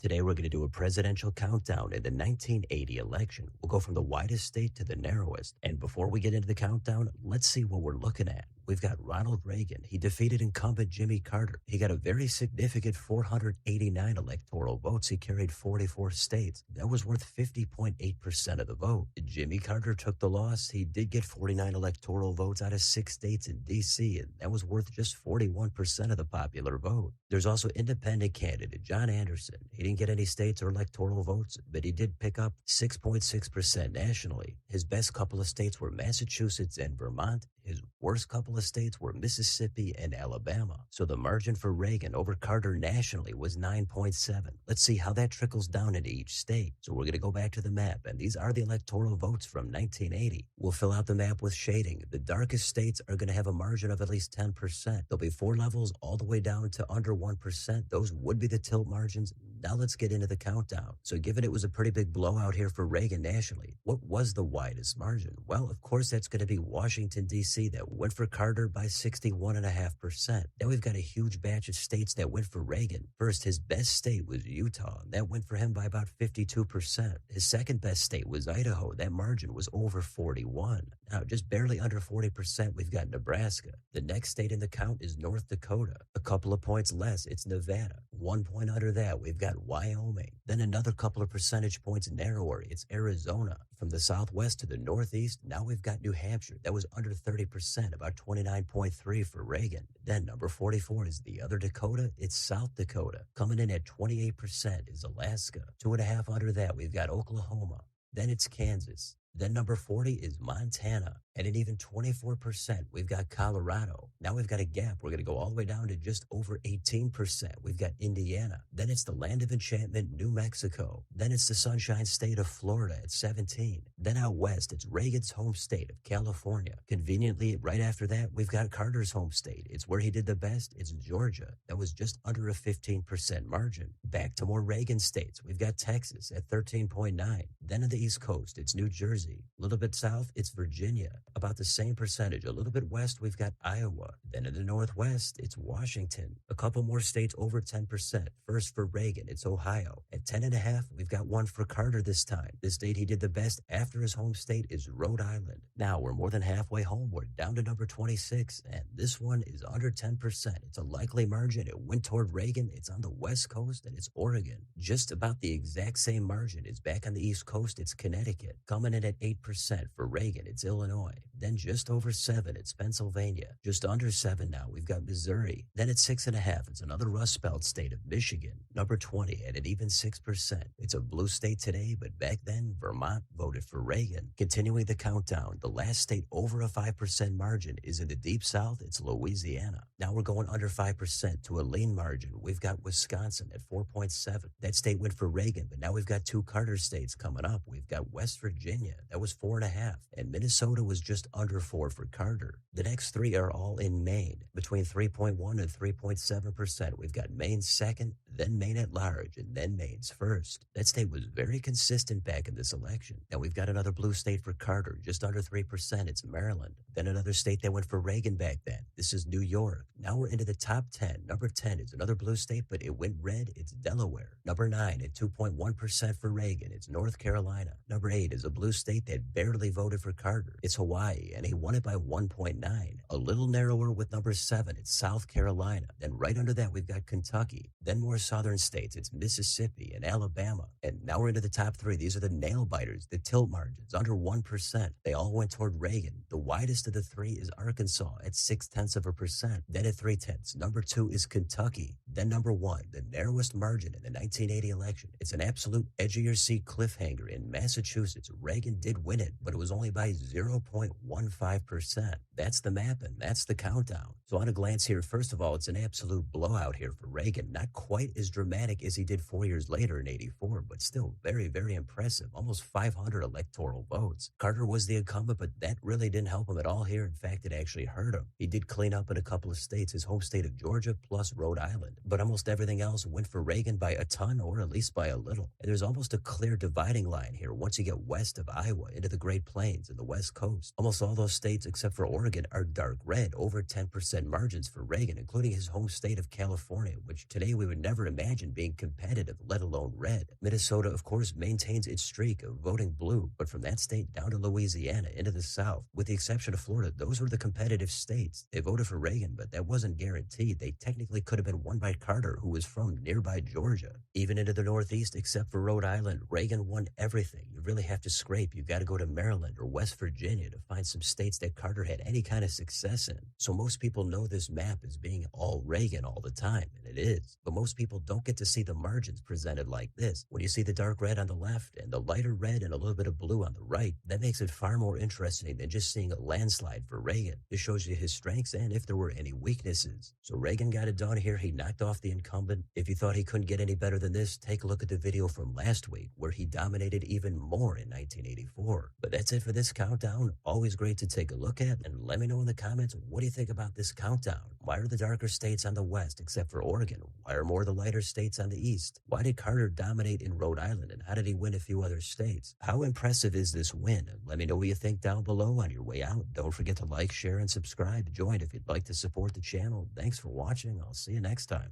Today, we're going to do a presidential countdown in the 1980 election. We'll go from the widest state to the narrowest. And before we get into the countdown, let's see what we're looking at. We've got Ronald Reagan. He defeated incumbent Jimmy Carter. He got a very significant 489 electoral votes. He carried 44 states. That was worth 50.8% of the vote. Jimmy Carter took the loss. He did get 49 electoral votes out of 6 states in D.C., and that was worth just 41% of the popular vote. There's also independent candidate John Anderson. He didn't get any states or electoral votes, but he did pick up 6.6% nationally. His best couple of states were Massachusetts and Vermont. His worst couple of states were Mississippi and Alabama. So the margin for Reagan over Carter nationally was 9.7. Let's see how that trickles down into each state. So we're going to go back to the map, and these are the electoral votes from 1980. We'll fill out the map with shading. The darkest states are going to have a margin of at least 10%. There'll be 4 levels all the way down to under 1%. Those would be the tilt margins. Now let's get into the countdown. So given it was a pretty big blowout here for Reagan nationally, what was the widest margin? Well, of course, that's going to be Washington, D.C. that went for Carter by 61.5%. Now we've got a huge batch of states that went for Reagan. First, his best state was Utah. That went for him by about 52%. His second best state was Idaho. That margin was over 41. Now, just barely under 40%, we've got Nebraska. The next state in the count is North Dakota. A couple of points less, it's Nevada. 1 point under that, we've got Wyoming. Then another couple of percentage points narrower, it's Arizona. From the southwest to the northeast, now we've got New Hampshire. That was under 30%, about 29.3 for Reagan. Then number 44 is the other Dakota, it's South Dakota. Coming in at 28% is Alaska. 2.5 under that, we've got Oklahoma. Then it's Kansas. Then number 40 is Montana. And at even 24%, we've got Colorado. Now we've got a gap. We're going to go all the way down to just over 18%. We've got Indiana. Then it's the land of enchantment, New Mexico. Then it's the sunshine state of Florida at 17. Then out west, it's Reagan's home state of California. Conveniently, right after that, we've got Carter's home state. It's where he did the best. It's Georgia. That was just under a 15% margin. Back to more Reagan states. We've got Texas at 13.9. Then on the East Coast, it's New Jersey. A little bit south, it's Virginia. About the same percentage. A little bit west, we've got Iowa. Then in the northwest, it's Washington. A couple more states over 10%. First for Reagan, it's Ohio. At 10.5, we've got one for Carter this time. The state he did the best after his home state is Rhode Island. Now we're more than halfway home. We're down to number 26, and this one is under 10%. It's a likely margin. It went toward Reagan. It's on the west coast, and it's Oregon. Just about the exact same margin is back on the east coast. It's Connecticut. Coming in at 8% for Reagan, it's Illinois. Then just over 7, it's Pennsylvania. Just under 7 now, we've got Missouri. Then at 6.5, it's another Rust Belt state of Michigan. Number 20 at an even 6%. It's a blue state today, but back then, Vermont voted for Reagan. Continuing the countdown, the last state over a 5% margin is in the deep south, it's Louisiana. Now we're going under 5% to a lean margin. We've got Wisconsin at 4.7. That state went for Reagan, but now we've got 2 Carter states coming up. We've got West Virginia, that was 4.5, and Minnesota was just under 4 for Carter. The next 3 are all in Maine, between 3.1 and 3.7%. We've got Maine second, then Maine at large, and then Maine's first. That state was very consistent back in this election. Now we've got another blue state for Carter, just under 3%. It's Maryland. Then another state that went for Reagan back then. This is New York. Now we're into the top 10. Number 10 is another blue state, but it went red. It's Delaware. Number 9 at 2.1% for Reagan. It's North Carolina. Number 8 is a blue state that barely voted for Carter. It's Hawaii, and he won it by 1.9. A little narrower with number 7. It's South Carolina. Then right under that, we've got Kentucky. Then more southern states. It's Mississippi and Alabama. And now we're into the top 3. These are the nail biters, the tilt margins, under 1%. They all went toward Reagan. The widest of the 3 is Arkansas at 0.6%. Then at 0.3, number 2 is Kentucky. Then number 1, the narrowest margin in the 1980 election. It's an absolute edge of your seat cliffhanger in Massachusetts. Reagan did win it, but it was only by 0.15%. That's the map, and that's the countdown. So on a glance here, first of all, it's an absolute blowout here for Reagan. Not quite as dramatic as he did 4 years later in 84, but still very, very impressive. Almost 500 electoral votes. Carter was the incumbent, but that really didn't help him at all here. In fact, it actually hurt him. He did clean up in a couple of states, his home state of Georgia plus Rhode Island. But almost everything else went for Reagan by a ton, or at least by a little. And there's almost a clear dividing line here once you get west of Iowa into the Great Plains and the West Coast. Almost all those states except for Oregon are dark red, over 10% margins for Reagan, including his home state of California, which today we would never never imagined being competitive, let alone red. Minnesota, of course, maintains its streak of voting blue, but from that state down to Louisiana into the South, with the exception of Florida, those were the competitive states. They voted for Reagan, but that wasn't guaranteed. They technically could have been won by Carter, who was from nearby Georgia. Even into the Northeast, except for Rhode Island, Reagan won everything. You really have to scrape. You got to go to Maryland or West Virginia to find some states that Carter had any kind of success in. So most people know this map as being all Reagan all the time, and it is. But most people don't get to see the margins presented like this. When you see the dark red on the left and the lighter red and a little bit of blue on the right, that makes it far more interesting than just seeing a landslide for Reagan. It shows you his strengths and if there were any weaknesses. So Reagan got it done here. He knocked off the incumbent. If you thought he couldn't get any better than this, take a look at the video from last week where he dominated even more in 1984. But that's it for this countdown. Always great to take a look at, and let me know in the comments, what do you think about this countdown? Why are the darker states on the west except for Oregon? Why are more of the lighter states on the east? Why did Carter dominate in Rhode Island, and how did he win a few other states? How impressive is this win? Let me know what you think down below on your way out. Don't forget to like, share, and subscribe. Join if you'd like to support the channel. Thanks for watching. I'll see you next time.